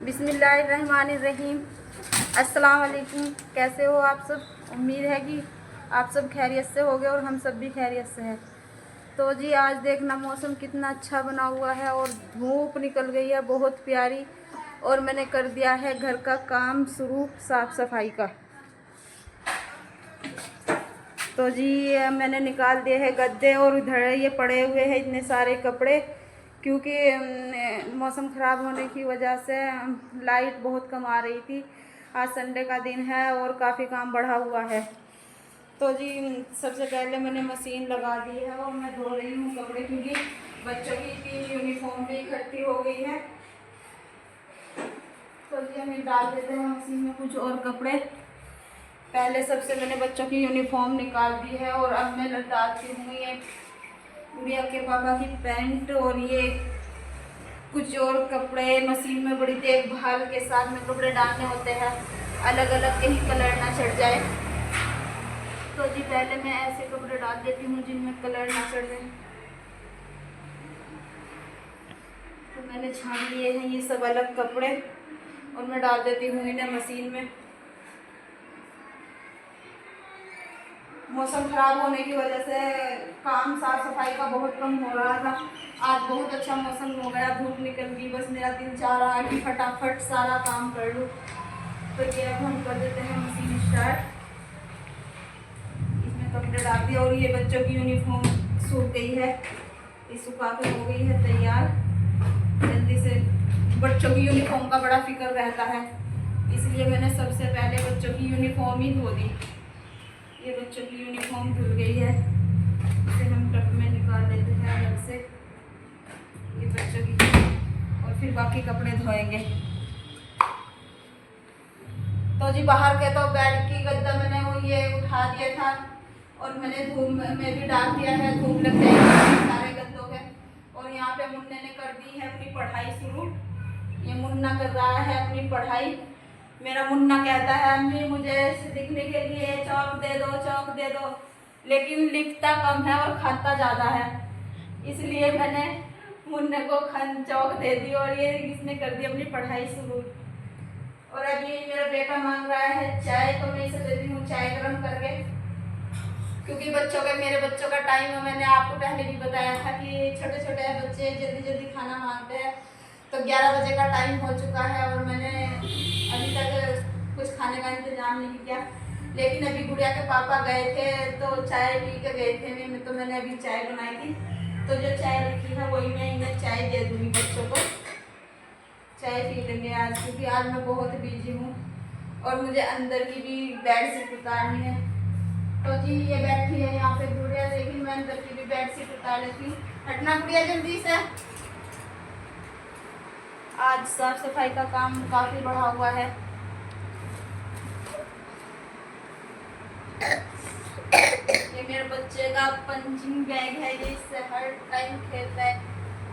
बिस्मिल्लाहिर्रहमानिर्रहीम। अस्सलाम वालेकुम। कैसे हो आप सब? उम्मीद है कि आप सब खैरियत से होगे और हम सब भी खैरियत से हैं। तो जी आज देखना मौसम कितना अच्छा बना हुआ है और धूप निकल गई है बहुत प्यारी। और मैंने कर दिया है घर का काम शुरू, साफ़ सफाई का। तो जी मैंने निकाल दिए हैं गद्दे और इधर ये पड़े हुए हैं इतने सारे कपड़े, क्योंकि मौसम ख़राब होने की वजह से लाइट बहुत कम आ रही थी। आज संडे का दिन है और काफ़ी काम बढ़ा हुआ है। तो जी सबसे पहले मैंने मशीन लगा दी है और मैं धो रही हूँ कपड़े, क्योंकि बच्चों की यूनिफॉर्म भी इकट्ठी हो गई है। तो जी हमें डाल देते हैं मशीन में कुछ और कपड़े। पहले सबसे मैंने बच्चों की यूनिफॉर्म निकाल दी है और अब मैं डालती हूँ ये गुड़िया के पापा की पैंट और ये कुछ और कपड़े। मशीन में बड़ी देखभाल के साथ में कपड़े डालने होते हैं, अलग अलग कहीं कलर ना चढ़ जाए। तो जी पहले मैं ऐसे कपड़े डाल देती हूँ जिनमें कलर ना चढ़ जाए। तो मैंने छान लिए हैं ये सब अलग कपड़े और मैं डाल देती हूँ इन्हें मशीन में। मौसम ख़राब होने की वजह से काम साफ़ सफाई का बहुत कम हो रहा था। आज बहुत अच्छा मौसम हो गया, धूप निकल गई। बस मेरा दिल चाह रहा है कि फटाफट सारा काम कर लूँ। तो ये अब हम कर देते हैं मशीन स्टार्ट। इसमें कपड़े डाल दिए और ये बच्चों की यूनिफॉर्म सूख गई है, ये सुखा के हो गई है तैयार। जल्दी से बच्चों की यूनिफॉर्म का बड़ा फिक्र रहता है, इसलिए मैंने सबसे पहले बच्चों की यूनिफॉर्म ही धो दी। ये बच्चों की यूनिफॉर्म धुल गई है, इसे हम टब में निकाल लेते हैं अलग से। ये बच्चों की और फिर बाकी कपड़े धोएंगे। तो जी बाहर के तो बेड की गद्दा मैंने वो ये उठा दिया था और मैंने धूप में भी डाल दिया है, धूप लग जाएगी सारे गद्दों के। और यहाँ पे मुन्ने ने कर दी है अपनी पढ़ाई शुरू। ये मुन्ना कर रहा है अपनी पढ़ाई। मेरा मुन्ना कहता है अम्मी मुझे लिखने के लिए चौक दे दो, चौक दे दो, लेकिन लिखता कम है और खाता ज़्यादा है। इसलिए मैंने मुन्ने को चौक दे दी और ये इसने कर दी अपनी पढ़ाई शुरू। और अभी मेरा बेटा मांग रहा है चाय, तो मैं इसे देती हूँ चाय गर्म करके, क्योंकि मेरे बच्चों का टाइम है। मैंने आपको पहले भी बताया था कि छोटे छोटे बच्चे जल्दी जल्दी खाना मांगते हैं। तो 11 बजे का टाइम हो चुका है और मैंने अभी तक कुछ खाने का इंतजाम नहीं किया। लेकिन अभी गुड़िया के पापा गए थे तो चाय पी के गए थे, तो मैंने अभी चाय बनाई थी। तो जो चाय रखी है वही मैं इन्हें चाय दे दूँगी, बच्चों को चाय पी लेंगे आज, क्योंकि आज मैं बहुत बिजी हूँ और मुझे अंदर की भी बेडशीट उतारनी है। तो जी ये बैठी है यहाँ पे गुड़िया, लेकिन मैं अंदर की भी बेडशीट उतार लेती हूँ। हटना गुड़िया जल्दी से। आज साफ सफाई का काम काफ़ी बढ़ा हुआ है। ये मेरे बच्चे का पंचिंग बैग है, ये इससे हर टाइम खेलता है।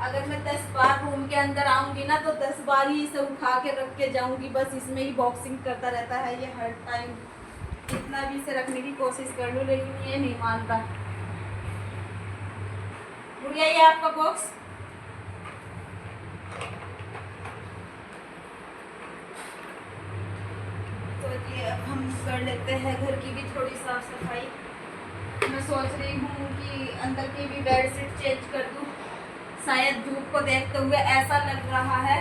अगर मैं 10 बार रूम के अंदर आऊँगी ना तो 10 बार ही इसे उठा के रख के जाऊँगी, बस इसमें ही बॉक्सिंग करता रहता है ये हर टाइम। जितना भी इसे रखने की कोशिश कर लूँ लेकिन ये नहीं मानता। गुड़िया ये आपका बॉक्स। तो जी अब हम कर लेते हैं घर की भी थोड़ी साफ सफाई। मैं सोच रही हूँ कि अंदर की भी बेडशीट चेंज कर दूँ। शायद धूप को देखते हुए ऐसा लग रहा है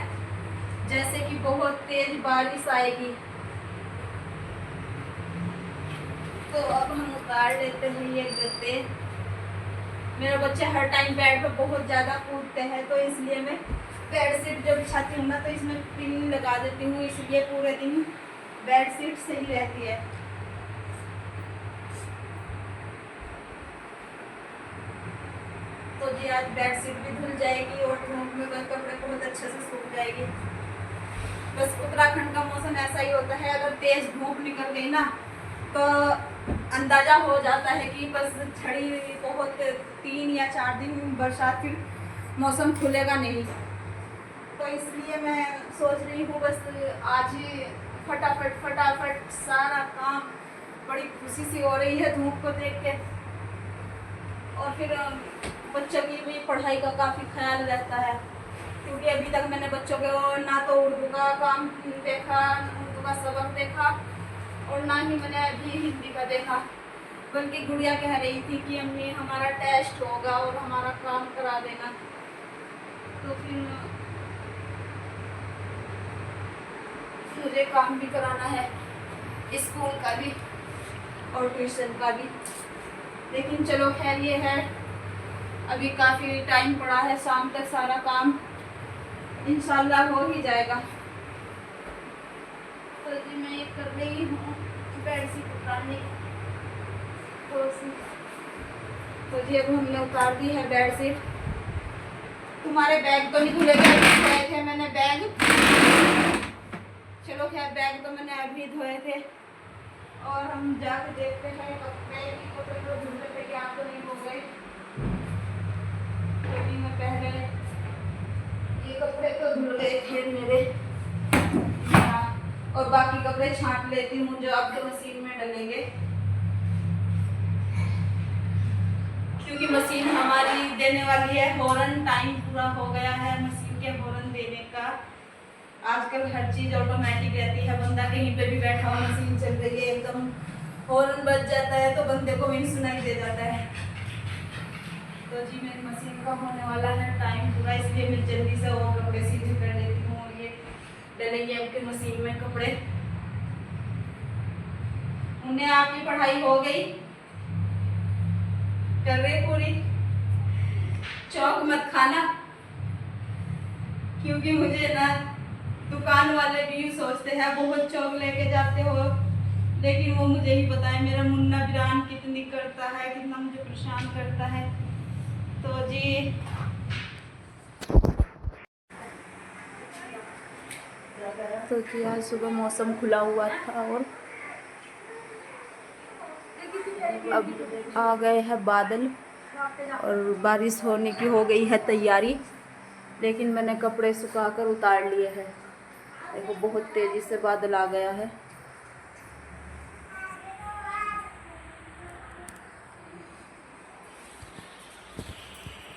जैसे कि बहुत तेज बारिश आएगी। तो अब हम उतार लेते हैं ये गद्दे। मेरे बच्चे हर टाइम बेड पे बहुत ज़्यादा कूदते हैं, तो इसलिए मैं बेडशीट जब बिछाती हूँ ना तो इसमें पिन लगा देती हूँ, इसलिए पूरे दिन बेडशीट सही रहती है। तो जी आज बेडशीट भी धुल जाएगी और धूप में कपड़े बहुत अच्छे से सूख जाएगी। बस उत्तराखंड का मौसम ऐसा ही होता है, अगर तेज धूप निकल गई ना तो अंदाज़ा हो जाता है कि बस छड़ी बहुत 3 या 4 दिन बरसात, फिर मौसम खुलेगा नहीं। तो इसलिए मैं सोच रही हूँ बस आज ही फटाफट सारा काम, बड़ी खुशी सी हो रही है धूप को देख के। और फिर बच्चों की भी पढ़ाई का काफ़ी ख्याल रहता है, क्योंकि अभी तक मैंने बच्चों को ना तो उर्दू का काम का सबक देखा और ना ही मैंने अभी हिंदी का देखा, बल्कि गुड़िया कह रही थी कि अम्मी हमारा टेस्ट होगा और हमारा काम करा देना। तो फिर मुझे काम भी कराना है, स्कूल का भी और ट्यूशन का भी। लेकिन चलो खैर ये है, अभी काफ़ी टाइम पड़ा है, शाम तक सारा काम इंशाल्लाह हो ही जाएगा। तो जी मैं ये कर रही हूँ बेडशीट उतारने तो जी अब हमने उतार दी है बेडशीट। तुम्हारे बैग तो नहीं धुले गए थे मैंने बैग, चलो खैर बैग तो मैंने अभी धोए थे। और हम जाकर देखते हैं कपड़े तो धुलने पे क्या तो नहीं हो गए। तो भी मैं पहले ये कपड़े तो धुल गए थे मेरे, और बाकी कपड़े छांट लेती हूँ जो अब तो मशीन में डलेंगे, क्योंकि मशीन हमारी देने वाली है हॉर्न। टाइम पूरा हो गया है मशीन के हॉर्न देने का। आजकल हर चीज ऑटोमेटिक रहती है, बंदा कहीं पे भी बैठा हो मशीन चल रही है एकदम हॉर्न बज जाता है तो बंदे को भी सुनाई दे जाता है। तो जी मेरी मशीन का होने वाला है टाइम पूरा, इसलिए मैं जल्दी से और कपड़े सीधे कर लेती हूँ और ये डलेंगे आपके मशीन में कपड़े। उन्हें आपकी पढ़ाई हो गई, कर रहे पूरी? चौक मत खाना, क्योंकि मुझे ना दुकान वाले भी सोचते हैं बहुत चौक लेके जाते हो, लेकिन वो मुझे ही पता है मेरा मुन्ना बिरान कितनी करता है, कितना मुझे परेशान करता है। तो जी आज सुबह मौसम खुला हुआ था और अब आ गए हैं बादल और बारिश होने की हो गई है तैयारी। लेकिन मैंने कपड़े सुखाकर उतार लिए हैं, देखो बहुत तेज़ी से बादल आ गया है।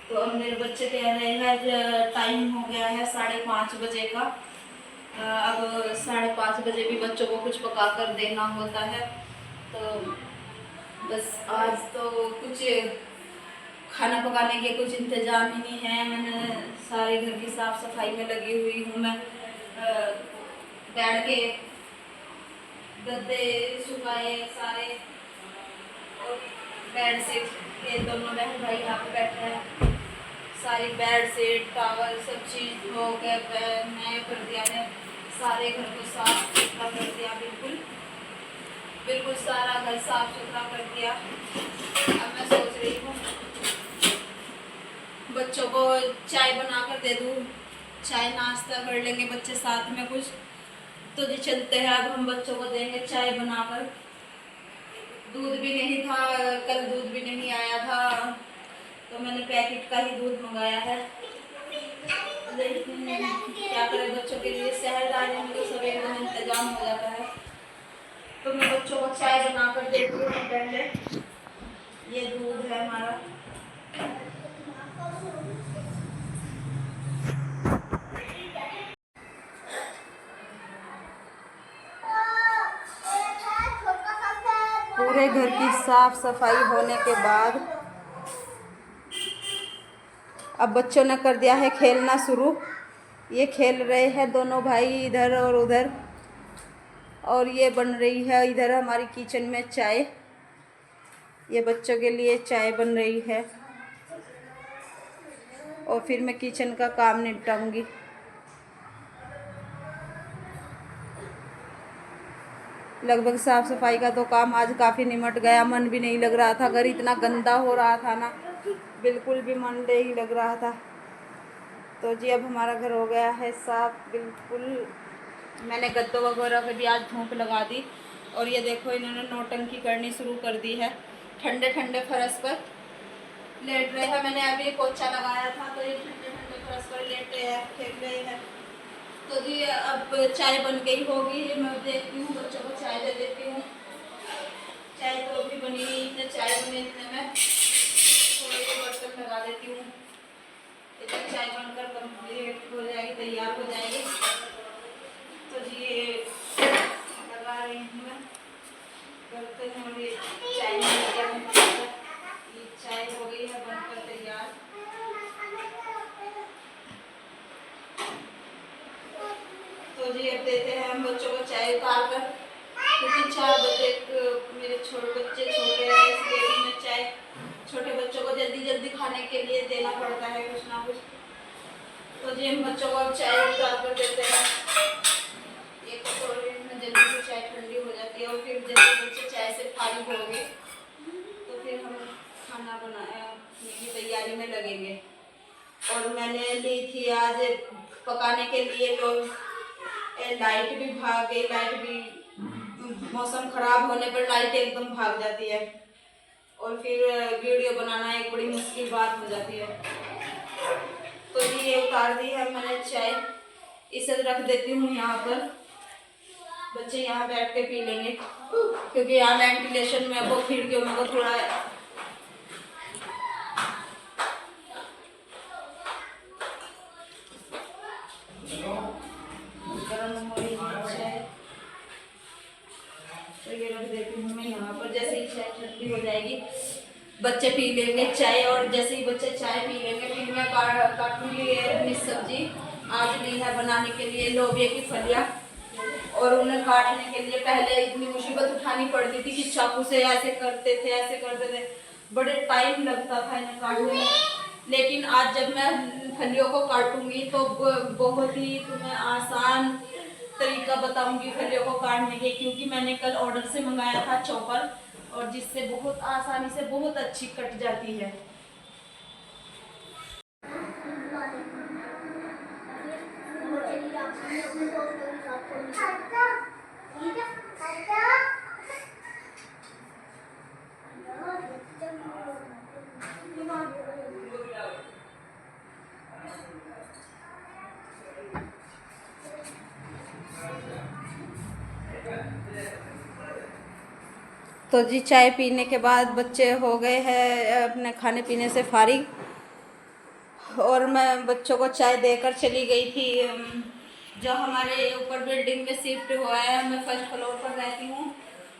तो अब मेरे बच्चे कह रहे हैं टाइम हो गया है 5:30 बजे का। अब 5:30 बजे भी बच्चों को कुछ पका कर देना होता है। तो बस आज तो कुछ खाना पकाने के कुछ इंतजाम ही नहीं है। मैंने सारे घर की साफ सफाई में लगी हुई हूँ। मैं बैठ के गद्दे सुखाए सारे और बेडशीट, ये दोनों बहन भाई यहाँ पे बैठे हैं। सारी बेडशीट टावल सब चीज़ धो के नया कर दिया है, सारे घर को साफ सुथरा कर दिया, बिल्कुल सारा घर साफ सुथरा कर दिया। अब मैं सोच रही हूँ बच्चों को चाय बना कर दे दूँ, चाय नाश्ता कर लेंगे बच्चे साथ में कुछ। तो जी चलते हैं, अब हम बच्चों को देंगे चाय बनाकर। दूध भी नहीं था कल, दूध भी नहीं आया था तो मैंने पैकेट का ही दूध मंगाया है। लेकिन क्या करें, बच्चों के लिए शहर जाने में तो सब एकदम इंतजाम हो जाता है। तो मैं बच्चों को चाय बनाकर देती हूँ। पहले ये दूध है हमारा, पूरे घर की साफ सफाई होने के बाद अब बच्चों ने कर दिया है खेलना शुरू। ये खेल रहे हैं दोनों भाई इधर और उधर, और ये बन रही है इधर हमारी किचन में चाय। ये बच्चों के लिए चाय बन रही है और फिर मैं किचन का काम निपटाऊंगी। लगभग साफ़ सफाई का तो काम आज काफ़ी निमट गया। मन भी नहीं लग रहा था, घर इतना गंदा हो रहा था ना, बिल्कुल भी मन नहीं लग रहा था। तो जी अब हमारा घर हो गया है साफ बिल्कुल। मैंने गद्दों वगैरह पे भी आज धूप लगा दी और ये देखो इन्होंने नौटंकी करनी शुरू कर दी है। ठंडे ठंडे फर्श पर लेट रहे हैं। मैंने अभी पोछा लगाया था तो ये ठंडे ठंडे फर्श पर लेटे हैं, खेल रहे हैं। तो जी अब चाय बन गई होगी, मैं देखती हूँ बच्चों को चाय दे देती हूँ। चाय तो अभी बनी नहीं, इतने चाय बने इतने में थोड़े से बर्तन लगा देती हूँ। इतनी चाय बनकर कंप्लीट हो जाएगी, तैयार हो जाएगी। तो जी तो जी अब देते हैं हम बच्चों को चाय उतार कर, क्योंकि 4 बजे मेरे बच्चे छोटे हैं, इसलिए उन्हें चाय, छोटे बच्चों को जल्दी जल्दी खाने के लिए देना पड़ता है कुछ ना कुछ। तो जी हम बच्चों को अब चाय उतार कर देते हैं। एक कटोरे में जल्दी से चाय ठंडी हो जाती है और फिर जल्दी बच्चे चाय से फारिग हो गए तो फिर हम खाना बनाने की तैयारी में लगेंगे। और मैंने ली थी आज पकाने के लिए, लोग लाइट भी भाग गई, लाइट भी मौसम खराब होने पर लाइट एकदम भाग जाती है और फिर वीडियो बनाना एक बड़ी मुश्किल बात हो जाती है। तो ये उतार दी है मैंने चाय, इसे रख देती हूँ यहाँ पर, बच्चे यहाँ बैठ के पी लेंगे, क्योंकि यहाँ वेंटिलेशन में वो खिड़कियों में वो थोड़ा गर्म हो रही है। तो ये रख देती हूँ मैं यहाँ पर, जैसे ही चाय ठंडी हो जाएगी बच्चे पी लेंगे चाय, और जैसे ही बच्चे चाय पी लेंगे फिर मैं काटूंगी अपनी सब्जी। आज ली है बनाने के लिए लोबिया की फलियाँ, और उन्हें काटने के लिए पहले इतनी मुसीबत उठानी पड़ती थी कि चाकू से ऐसे करते थे, बड़े टाइम लगता था इन्हें काटने में। लेकिन आज जब मैं फलियों को काटूंगी तो बहुत ही तुम्हें आसान तरीका बताऊंगी फलियों को काटने के, क्योंकि मैंने कल ऑर्डर से मंगाया था चॉपर, और जिससे बहुत आसानी से बहुत अच्छी कट जाती है। तो जी चाय पीने के बाद बच्चे हो गए हैं अपने खाने पीने से फारिग, और मैं बच्चों को चाय देकर चली गई थी। जो हमारे ऊपर बिल्डिंग में शिफ्ट हुआ है, मैं फर्स्ट फ्लोर पर रहती हूँ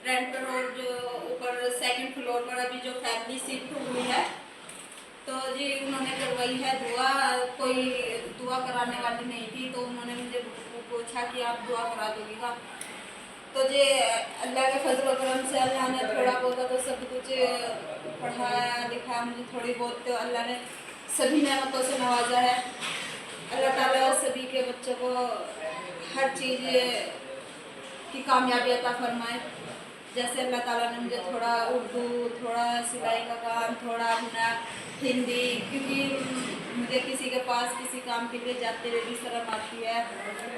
रेंट पर, और जो ऊपर सेकंड फ्लोर पर अभी जो फैमिली शिफ्ट हुई है, तो जी उन्होंने करवाई है दुआ, कोई दुआ कराने वाली नहीं थी, तो उन्होंने मुझे पूछा कि आप दुआ करा दोगेगा। तो जी अल्लाह के फजल व करम से अल्लाह ने थोड़ा बहुत तो सब कुछ पढ़ाया लिखाया मुझे, थोड़ी बहुत तो अल्लाह ने सभी नेमतों से नवाजा है। अल्लाह ताला सभी के बच्चों को हर चीज़ की कामयाबी अता फरमाए। जैसे अल्लाह ताला ने मुझे थोड़ा उर्दू, थोड़ा सिलाई का काम, थोड़ा अपना हिंदी, क्योंकि मुझे किसी के पास किसी काम के लिए जाते हुए भी शर्म आती है,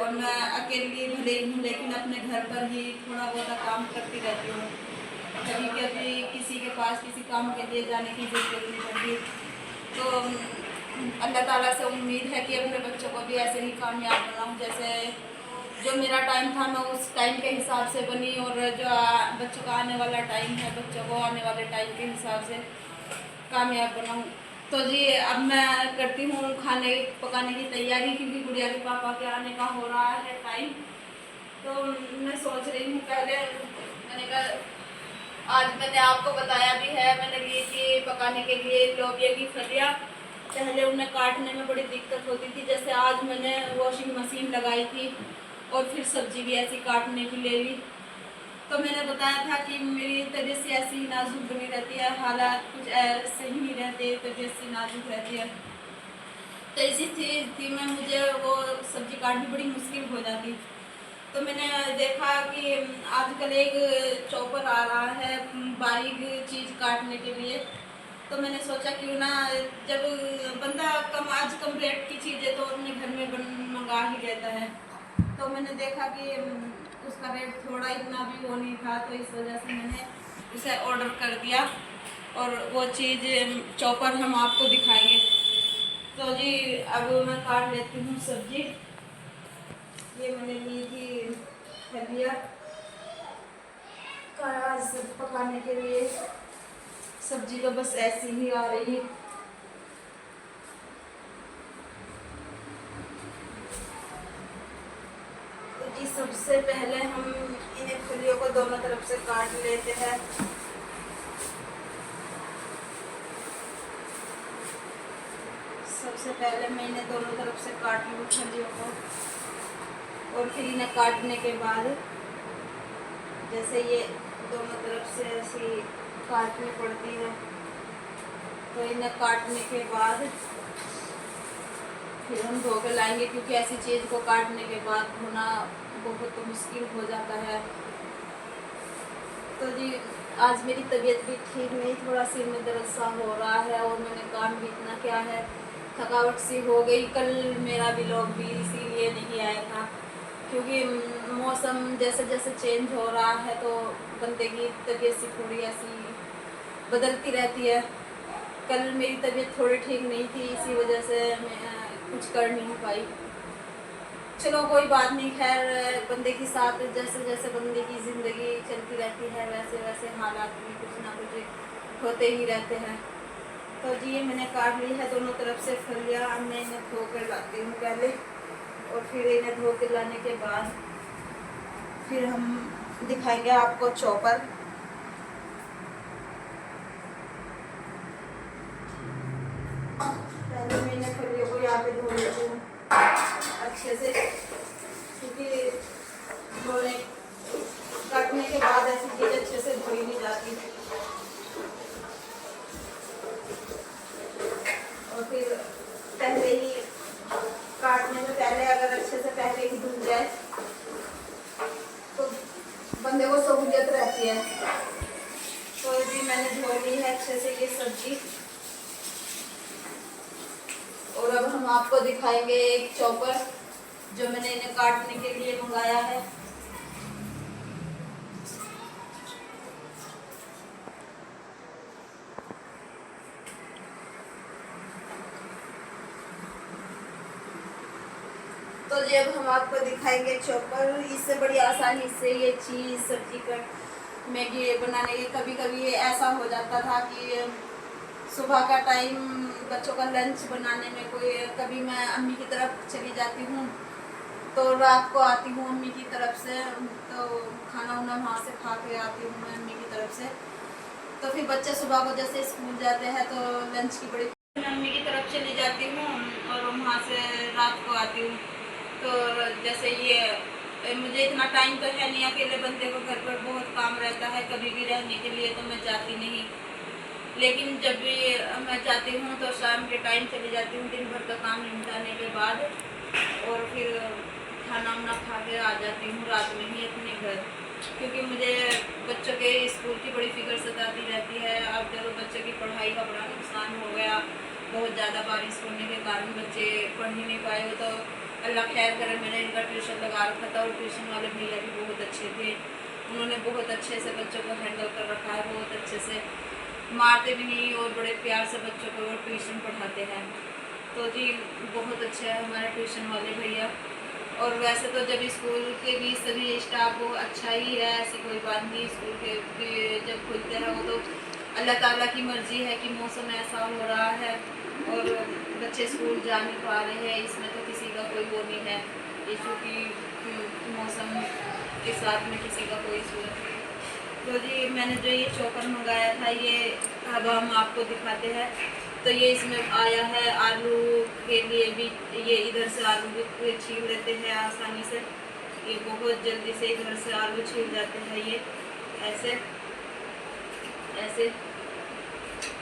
और मैं अकेली भले हूँ लेकिन अपने घर पर ही थोड़ा बहुत काम करती रहती हूँ। कभी कभी किसी के पास किसी काम के लिए जाने की जरूरत नहीं पड़ती। तो अल्लाह ताला से उम्मीद है कि अपने बच्चों को भी ऐसे ही कामयाब बनाऊँ, जैसे जो मेरा टाइम था मैं उस टाइम के हिसाब से बनी, और जो बच्चों का आने वाला टाइम है बच्चों को आने वाले टाइम के हिसाब से कामयाब बनाऊँ। तो जी अब मैं करती हूँ खाने पकाने की तैयारी, क्योंकि गुड़िया के पापा के आने का हो रहा है टाइम। तो मैं सोच रही हूँ, पहले मैंने कहा आज मैंने आपको बताया भी है, मैंने ली थी पकाने के लिए लोबिया की फलियाँ। पहले उन्हें काटने में बड़ी दिक्कत होती थी, जैसे आज मैंने वॉशिंग मशीन लगाई थी और फिर सब्जी भी ऐसी काटने की ले ली। तो मैंने बताया था कि मेरी तबीयत से ऐसी नाजुक बनी रहती है, हालात कुछ ऐसे ही नहीं रहते, तबीयत से नाजुक रहती है। तो इसी स्थिति में मुझे वो सब्जी काटनी बड़ी मुश्किल हो जाती। तो मैंने देखा कि आजकल एक चॉपर आ रहा है बारीक चीज़ काटने के लिए। तो मैंने सोचा क्यों ना, जब बंदा कम रेट की चीज़ें तो अपने घर में मंगा ही लेता है। तो मैंने देखा कि उसका रेट थोड़ा इतना भी वो नहीं था, तो इस वजह से मैंने इसे ऑर्डर कर दिया, और वो चीज़ चॉपर हम आपको दिखाएंगे। तो जी अब मैं काट लेती हूँ सब्जी। ये मैंने ली थी फलियाँ पकाने के लिए, सब्जी तो बस ऐसी ही आ रही है। तो सबसे पहले हम इन्हें फलियों को दोनों तरफ से काट लेते हैं। सबसे पहले मैं इन्हें दोनों तरफ से काट लूँ फलियों को, और फिर इन्हें काटने के बाद जैसे ये दोनों तरफ से ऐसी काटनी पड़ती है। तो इन्हें काटने के बाद फिर हम धो के लाएंगे, क्योंकि ऐसी चीज़ को काटने के बाद धोना बहुत मुश्किल हो जाता है। तो जी आज मेरी तबीयत भी ठीक नहीं, थोड़ा सिर में दर्द सा हो रहा है और मैंने काम भी इतना किया है, थकावट सी हो गई। कल मेरा व्लॉग भी इसीलिए नहीं आया था, क्योंकि मौसम जैसे जैसे चेंज हो रहा है तो बंदे की तबीयत सी थोड़ी ऐसी बदलती रहती है। कल मेरी तबीयत थोड़ी ठीक नहीं थी, इसी वजह से मैं कुछ कर नहीं पाई। चलो कोई बात नहीं, खैर बंदे के साथ जैसे जैसे बंदे की ज़िंदगी चलती रहती है वैसे वैसे हालात में कुछ ना कुछ होते ही रहते हैं। तो जी ये मैंने काट ली है दोनों तरफ से फलियाँ। अब मैं इन्हें धो कर लाती हूँ पहले, और फिर इन्हें धो के लाने के बाद फिर हम दिखाएंगे आपको चॉपर। पहले मैं इन्हें फलियों को यहाँ पे धो लेती हूँ अच्छे से, क्योंकि धोने काटने के बाद ऐसी चीज़ अच्छे से धोई नहीं जाती। और फिर पहले ही काटने से पहले अगर अच्छे से पहले ही धुल जाए तो बंदे को सहूलियत रहती है। तो जी मैंने धो ली है अच्छे से ये सब्जी, और अब हम आपको दिखाएंगे एक चॉपर जो मैंने इन्हें काटने के लिए मंगाया है। तो जब हम आपको दिखाएंगे चॉपर, इससे बड़ी आसानी से ये चीज़ सब्जी का मैगी बनाने के। कभी कभी ऐसा हो जाता था कि सुबह का टाइम बच्चों का लंच बनाने में कोई, कभी मैं अम्मी की तरफ चली जाती हूँ तो रात को आती हूँ अम्मी की तरफ से, तो खाना वाना वहाँ से खा के आती हूँ मैं अम्मी की तरफ से। तो फिर बच्चे सुबह को जैसे स्कूल जाते हैं तो लंच की बड़ी, मैं अम्मी की तरफ चली जाती हूँ और वहाँ से रात को आती हूँ। तो जैसे ये मुझे इतना टाइम तो है नहीं, अकेले बंदे को घर पर बहुत काम रहता है कभी भी रहने के लिए, तो मैं जाती नहीं। लेकिन जब भी मैं जाती हूँ तो शाम के टाइम चली जाती हूँ दिन भर का काम निपटाने के बाद, और फिर खाना वाना खा के आ जाती हूँ रात में ही अपने घर, क्योंकि मुझे बच्चों के स्कूल की बड़ी फिक्र सताती रहती है। अब चलो बच्चों की पढ़ाई का बड़ा नुकसान हो गया, बहुत ज़्यादा बारिश होने के कारण बच्चे पढ़ ही नहीं पाए। तो अल्लाह खैर करे, मैंने इनका ट्यूशन लगा रखा था और ट्यूशन वाले भैया भी बहुत अच्छे थे, उन्होंने बहुत अच्छे से बच्चों को हैंडल कर रखा है, बहुत अच्छे से मारते भी नहीं और बड़े प्यार से बच्चों को ट्यूशन पढ़ाते हैं। तो जी बहुत अच्छे हैं हमारे ट्यूशन वाले भैया। और वैसे तो जब स्कूल के भी सभी स्टाफ वो अच्छा ही है, ऐसी कोई बात नहीं। स्कूल के भी जब खुलते हैं वो तो अल्लाह ताला की मर्ज़ी है कि मौसम ऐसा हो रहा है और बच्चे स्कूल जा नहीं पा रहे हैं, इसमें तो किसी का कोई वो नहीं है इशू की मौसम के साथ में किसी का कोई इशू नहीं। तो जी मैंने जो ये चॉपर मंगाया था ये अब हम आपको दिखाते हैं। तो ये इसमें आया है आलू के लिए भी, ये इधर से आलू भी छील लेते हैं आसानी से, ये बहुत जल्दी से इधर से आलू छील जाते हैं ये ऐसे ऐसे।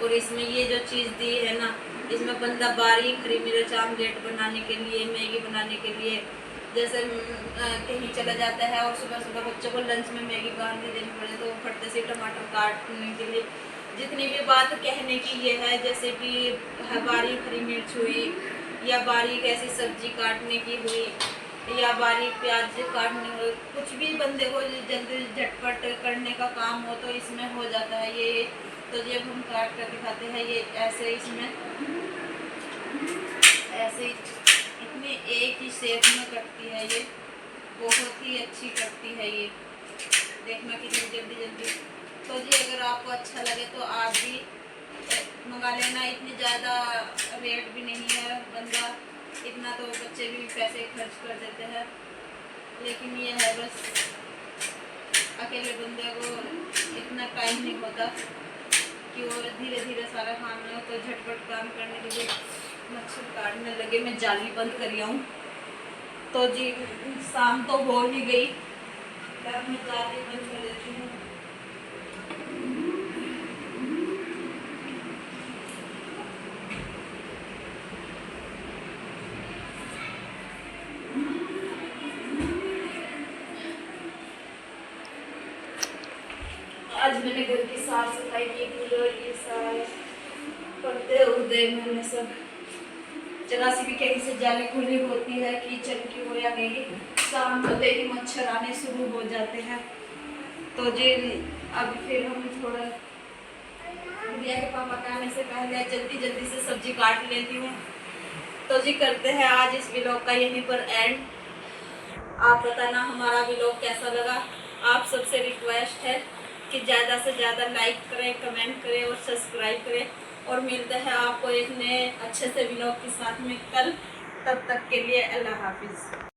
और इसमें ये जो चीज़ दी है ना, इसमें बंदा बारीक हरी मिर्च आमलेट बनाने के लिए, मैगी बनाने के लिए, जैसे कहीं चला जाता है और सुबह सुबह बच्चों को लंच में मैगी बना के देनी पड़े तो फटते से टमाटर काटने के लिए, जितनी भी बात कहने की ये है, जैसे कि बारीक हरी मिर्च हुई या बारीक ऐसी सब्जी काटने की हुई या बारीक प्याज काटने हो, कुछ भी बंदे को जल्दी झटपट करने का काम हो तो इसमें हो जाता है ये। तो जब हम काट कर दिखाते हैं ये ऐसे, इसमें ऐसे इतनी एक ही शेप में कटती है ये, बहुत ही अच्छी कटती है ये, देखना कितनी जल्दी जल्दी। तो जी अगर आपको अच्छा लगे तो आप भी मंगा लेना, इतनी ज़्यादा रेट भी नहीं है, बंदा इतना तो बच्चे भी पैसे खर्च कर देते हैं, लेकिन ये है बस अकेले बंदे को इतना टाइम नहीं होता कि और धीरे धीरे सारा काम हो, तो झटपट काम करने के लिए मच्छर काटने लगे। मैं जाली बंद कर आऊँ। तो जी शाम तो हो ही गई, मैं जाके बंद कर देती हूँ। आज मैंने घर की साफ सफाई की, कूलर ये सारे पर्दे उर्दे मैंने सब, जरा सी भी कहीं से जाली खुली होती है किचन की हो या नहीं, शाम होते ही मच्छर आने शुरू हो जाते हैं। तो जी अब फिर हम थोड़ा गुड़िया के पापा के आने से पहले जल्दी जल्दी से सब्जी काट लेती हूँ। तो जी करते हैं आज इस व्लॉग का यहीं पर एंड। आप बताना हमारा व्लॉग कैसा लगा। आप सबसे रिक्वेस्ट है कि ज़्यादा से ज़्यादा लाइक करें, कमेंट करें और सब्सक्राइब करें। और मिलते हैं आपको एक नए अच्छे से व्लॉग के साथ में कल। तब तक के लिए अल्लाह हाफिज़।